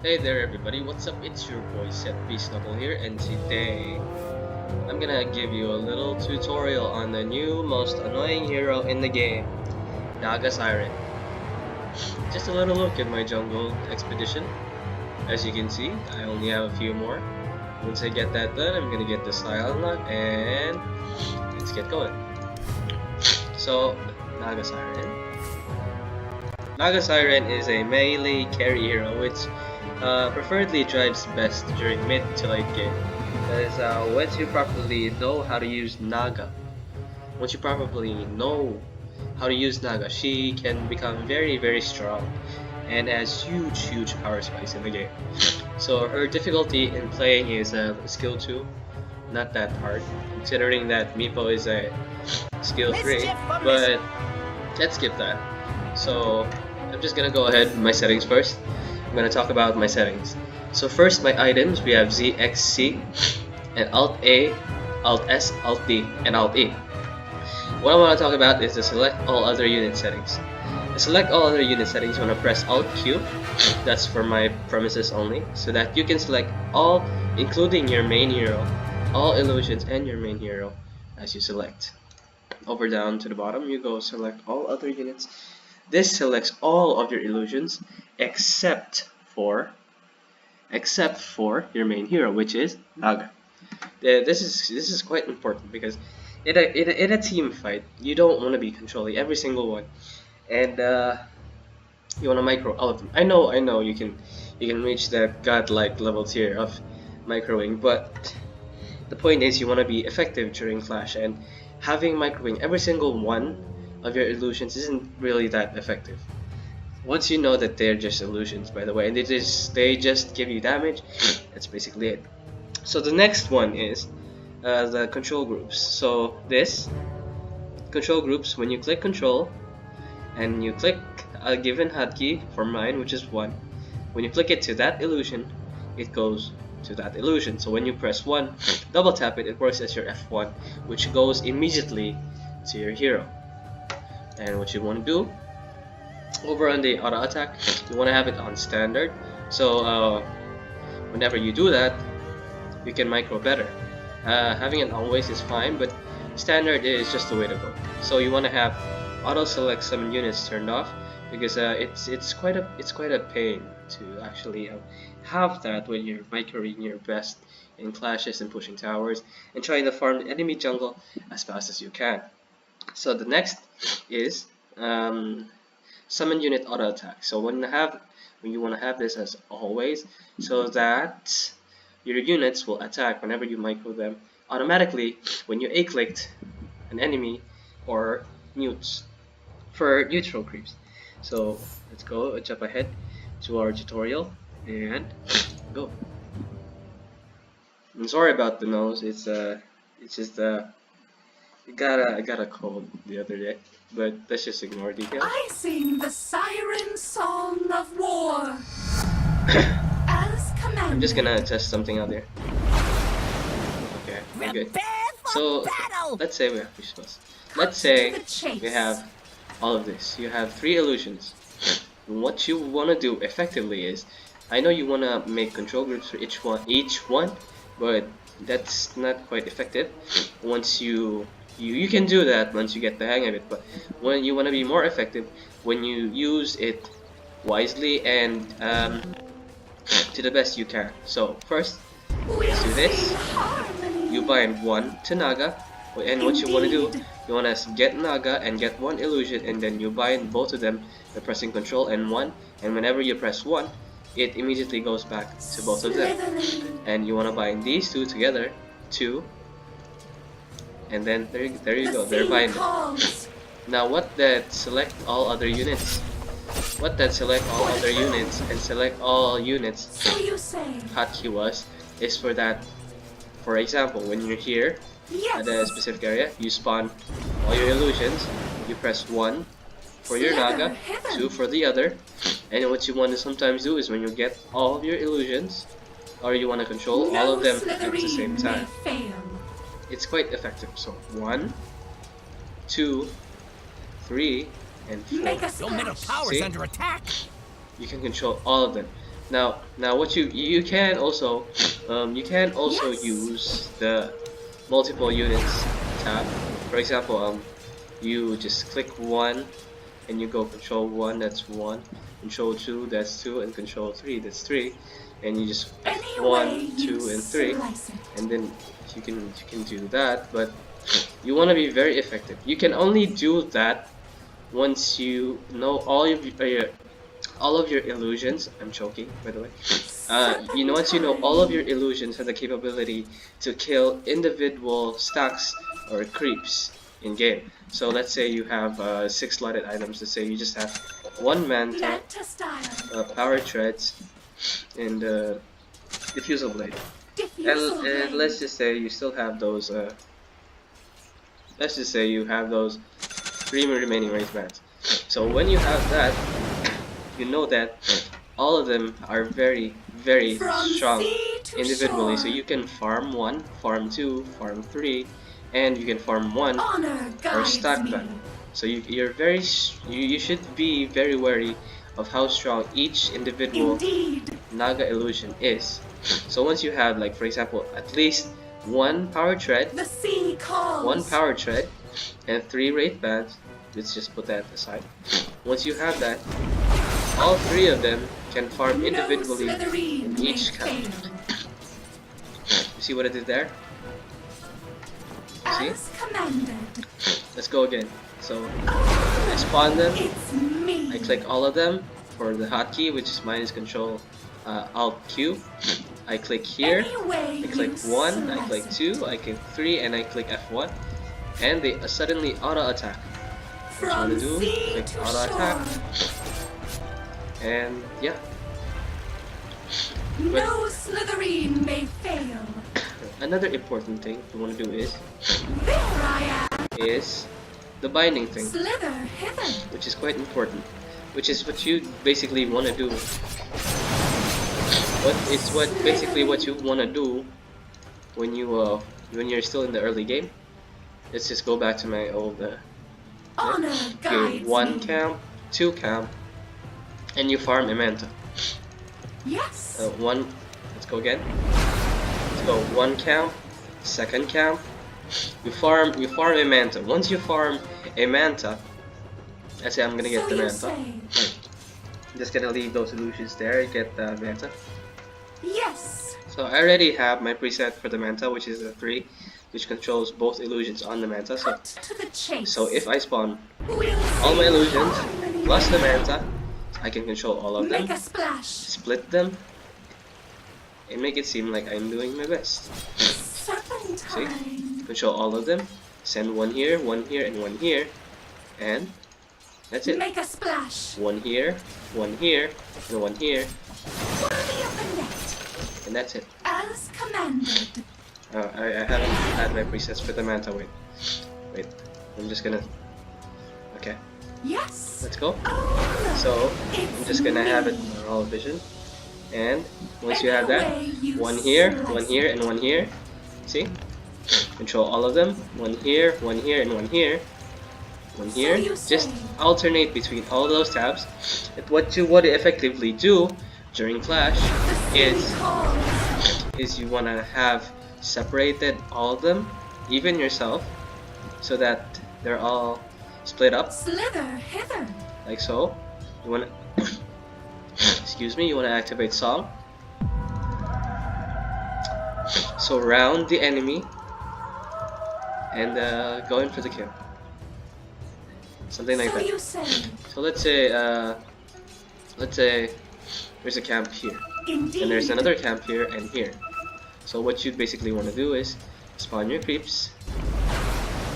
Hey there everybody, what's up? It's your boy Set Beast Knuckle here, and today I'm gonna give you a little tutorial on the new most annoying hero in the game, Naga Siren. Just a little look at my jungle expedition. As you can see, I only have a few more. Once I get that done, I'm gonna get the style unlock and let's get going. So, Naga Siren. Naga Siren is a melee carry hero which preferably drives best during mid to late game. That is, once you properly know how to use Naga, once you properly know how to use Naga, she can become very strong and has huge power spikes in the game. So her difficulty in playing is skill 2, not that hard, considering that Meepo is a skill 3, but let's skip that. So I'm just gonna go ahead with my settings first. I'm gonna talk about my settings. So first, my items, we have ZXC and Alt A, Alt S, Alt D, and Alt E. What I want to talk about is the select all other unit settings. The select all other unit settings, you want to press Alt Q, that's for my premises only, so that you can select all, including your main hero, all illusions and your main hero as you select. Over down to the bottom, you go select all other units. This selects all of your illusions except for your main hero, which is Naga. This is quite important because in a team fight, you don't want to be controlling every single one, and you want to micro all of them. I know you can reach that godlike level tier of microing, but the point is you want to be effective during Flash, and having microwing every single one of your illusions isn't really that effective. Once you know that they're just illusions, by the way, and they just give you damage, that's basically it. So the next one is the control groups. So this control groups, when you click control and you click a given hotkey, for mine, which is 1, when you click it to that illusion, it goes to that illusion. So when you press 1, double tap it, it works as your F1, which goes immediately to your hero. And what you want to do over on the auto attack, you want to have it on standard, so whenever you do that, you can micro better. Having it always is fine, but standard is just the way to go. So you want to have auto select summon units turned off, because it's quite a pain to actually have that when you're microing your best in clashes and pushing towers and trying to farm the enemy jungle as fast as you can. So the next is summon unit auto attack. So when you want to have this as always, so that your units will attack whenever you micro them automatically when you A-clicked an enemy or newts for neutral creeps. So let's go jump ahead to our tutorial and go. I'm sorry about the nose. It's just I got a cold the other day, but let's just ignore details. I sing the siren song of war. As commanded. I'm just gonna test something out there. Okay, we're good. So let's say we have all of this. You have 3 illusions. What you want to do effectively is, I know you want to make control groups for each one, but that's not quite effective. Once you can do that once you get the hang of it, but when you want to be more effective, when you use it wisely and to the best you can. So first, let's do this. You bind 1 to Naga, and what you want to do, you want to get Naga and get 1 illusion, and then you bind both of them by pressing control and 1, and whenever you press 1, it immediately goes back to both of them. And you want to bind these 2 together, 2, and then there you go, they're binded. Now what that select all other units and select all units hotkey was, is for that. For example, when you're here at a specific area, you spawn all your illusions, you press 1 for your Naga, 2 for the other, and what you want to sometimes do is when you get all of your illusions, or you want to control all of them at the same time, it's quite effective. So 1, 2, 3, and 4. Your middle power is under attack. You can control all of them. Now what you can also Yes. use the multiple units tab. For example, you just click one and you go control 1, that's 1, control 2, that's 2, and control 3, that's 3, and you just Any way 1, you 2, and 3, slice it. and then you can do that. But you want to be very effective. You can only do that once you know all of your illusions. I'm choking, by the way. Once you know all of your Serpentine. illusions have the capability to kill individual stacks or creeps in game. So let's say you have 6 slotted items. Let's say you just have one manta, Manta style. power treads, and diffusal blade. Diffusal And blade. let's just say you still have those. Let's just say you have those 3 remaining race bands. So when you have that, you know that all of them are very, very From strong sea to individually. shore. So you can farm 1, farm 2, farm 3, and you can farm 1 Honor or guides stack me. them. So you should be very wary of how strong each individual Indeed. naga illusion is. So once you have, like, for example, at least one power tread, The sea one calls. power tread, and 3 wraith bands, let's just put that aside. Once you have that, all 3 of them can farm No individually Slytherin in may each camp. fail. You see what I did there? See? As commanded. Let's go again. So I spawn them, It's me. I click all of them for the hotkey, which is minus control alt Q. I click here, Any way I click you 1, I slice click it. 2, I click 3, and I click F1, and they suddenly auto attack. What you From wanna do? sea Click to auto attack, shore. and yeah. But No Slytherin may fail. another important thing you want to do There I am. is the binding thing, Slither hither. which is quite important, which is what you basically want to do. Basically what you want to do when you're still in the early game. Let's just go back to my old Honor okay, guides 1 me. camp, 2 camp, and you farm a manta. Yes. Let's go again. Let's go 1 camp, 2nd camp. You farm a manta. Once you farm a manta, let's say I'm gonna get So the you manta. say. I'm just gonna leave those illusions there, get the manta. Yes. So I already have my preset for the manta, which is the 3, which controls both illusions on the manta. Cut to the chase. So if I spawn We'll all my see illusions harmony. plus the manta, I can control all of Make them, a splash. split them, and make it seem like I'm doing my best. Serpentine. Control all of them, send 1 here, and 1 here, and that's it. Make a splash. 1 here, and 1 here, Worthy of the net. and that's it. As commanded. I haven't had my presets for the manta. Wait. I'm just gonna. Okay, Yes. let's go. Oh, So it's I'm just gonna have it me. on all vision, and once you have that, Any way you 1 here, slice 1 here, and 1 here. See? Control all of them. 1 here, and 1 here, 1 So here. you Just say. alternate between all those tabs. And what you effectively do during Clash The sea calls. is you wanna have separated all of them, even yourself, so that they're all split up Slither hither. like so. You wanna excuse me. You wanna activate song. Surround the enemy and go in for the kill. Something like So that. you say. So let's say there's a camp here, Indeed. and there's another camp here and here. So what you basically want to do is spawn your creeps,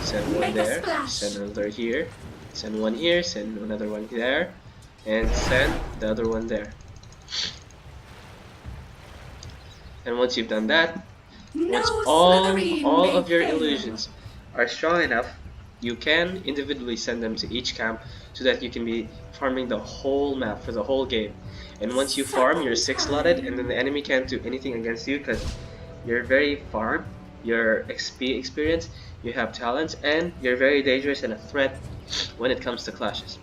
send 1 Make a there, splash. send another here, send 1 here, send another 1 there, and send the other 1 there. And once you've done that, No once Slytherin all may of your fail. illusions are strong enough, you can individually send them to each camp so that you can be farming the whole map for the whole game. And once you farm, you're 6 slotted, and then the enemy can't do anything against you because you're very farm, you're XP experience, you have talents, and you're very dangerous and a threat when it comes to clashes.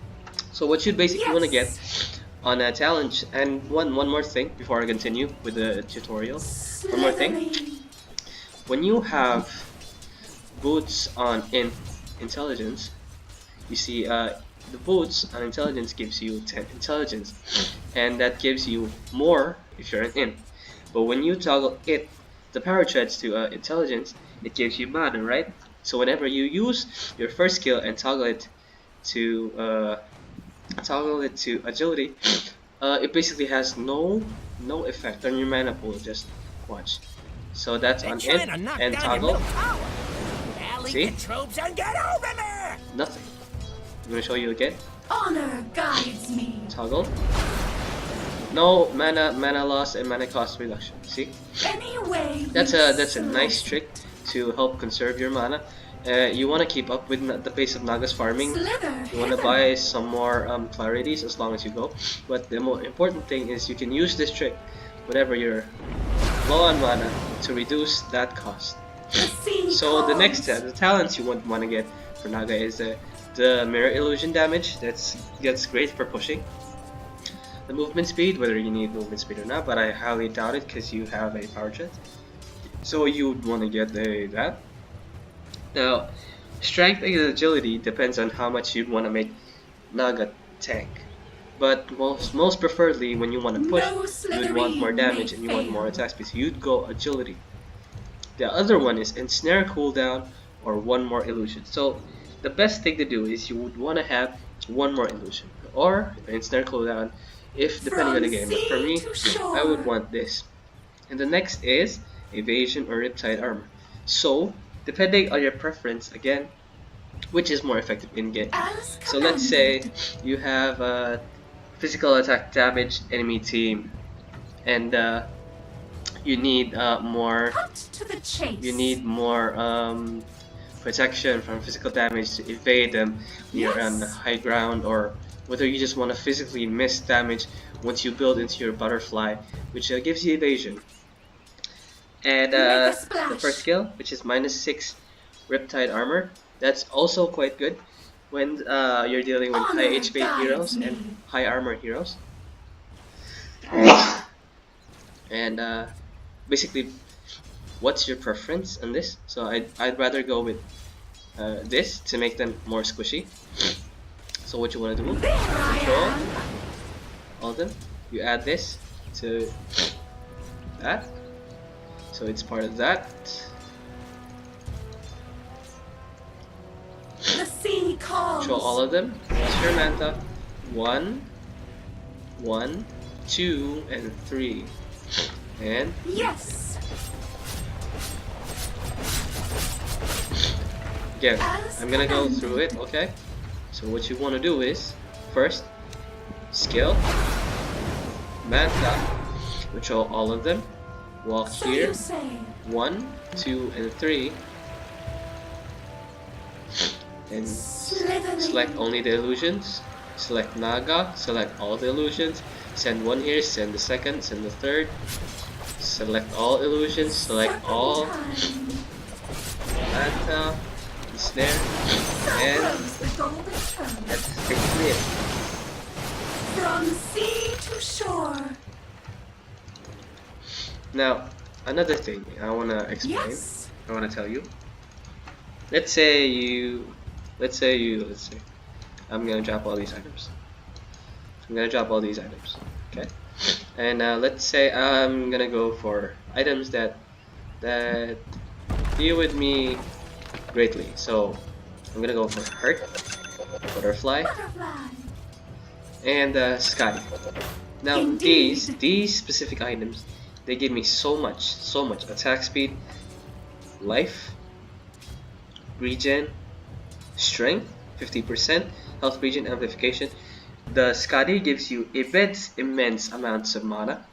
So what you basically want to get on a challenge. And one more thing before I continue with the tutorial. One more thing. When you have boots on intelligence, you see the boots on intelligence gives you 10 intelligence, and that gives you more if you're an in. But when you toggle the power treads to intelligence, it gives you mana, right? So whenever you use your first skill and toggle it to agility, it basically has no effect on your mana pool. Just watch. So that's on it and toggle. See? Nothing. I'm gonna show you again. Honor guides me. Toggle. No mana loss and mana cost reduction. See? Anyway, That's a nice trick to help conserve your mana. You want to keep up with the pace of Naga's farming. You want to buy some more clarities as long as you go. But the more important thing is you can use this trick whenever you're low on mana to reduce that cost. So the next the talents you want to get for Naga is the mirror illusion damage. That's great for pushing. The movement speed, whether you need movement speed or not, but I highly doubt it because you have a power jet. So you'd want to get that. Now, strength and agility depends on how much you'd want to make Naga tank. But most preferably, when you want to push, you'd want more damage and you want more attack speed, so you'd go agility. The other one is ensnare cooldown or one more illusion. So the best thing to do is you would want to have one more illusion or ensnare cooldown, if depending on the game. But for me, I would want this. And the next is evasion or Riptide armor. So depending on your preference, again, which is more effective in game. So let's say you have physical attack damage enemy team, and you need more. You need more protection from physical damage to evade them when you're on high ground, or whether you just want to physically miss damage once you build into your butterfly, which gives you evasion. And the first skill, which is -6 Riptide armor, that's also quite good when you're dealing with high HP heroes and high armor heroes. And basically, what's your preference on this? So I'd rather go with this to make them more squishy. So what you want to do? Control all of them. You add this to that. So it's part of that. The sea calls. Control all of them. That's your manta. 1, 1, 2, and 3. And yes. Again, I'm gonna go through it, okay? So what you want to do is, first, skill, manta, control all of them. Walk here, 1, 2, and 3, and select only the illusions. Select Naga, select all the illusions. Send one here, send the second, send the third. Select all illusions, select all Manta, snare, and that's basically it. From sea to shore. Now, another thing I want to explain, I want to tell you. Let's say I'm gonna drop all these items. Okay? And let's say I'm gonna go for items that deal with me greatly. So I'm gonna go for Hurt, Butterfly, and Sky. Now these specific items, they give me so much attack speed, life, regen, strength, 50%, health regen amplification. The Skadi gives you immense amounts of mana,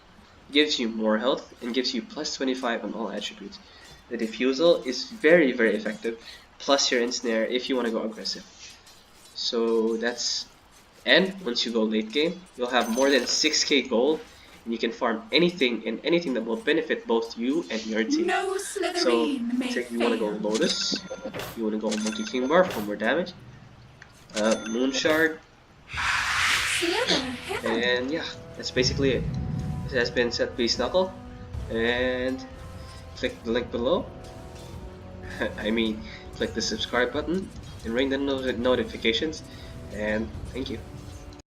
gives you more health, and gives you plus 25 on all attributes. The Diffusal is very effective, plus your ensnare if you want to go aggressive. So that's, and once you go late game, you'll have more than 6k gold, and you can farm anything that will benefit both you and your team. So say you want to go Lotus, you want to go Monkey King Bar for more damage, Moon Shard, Slither hidden. And yeah, that's basically it. This has been Set Piece Knuckle, and click the link below. I mean, click the subscribe button and ring the notifications, and thank you.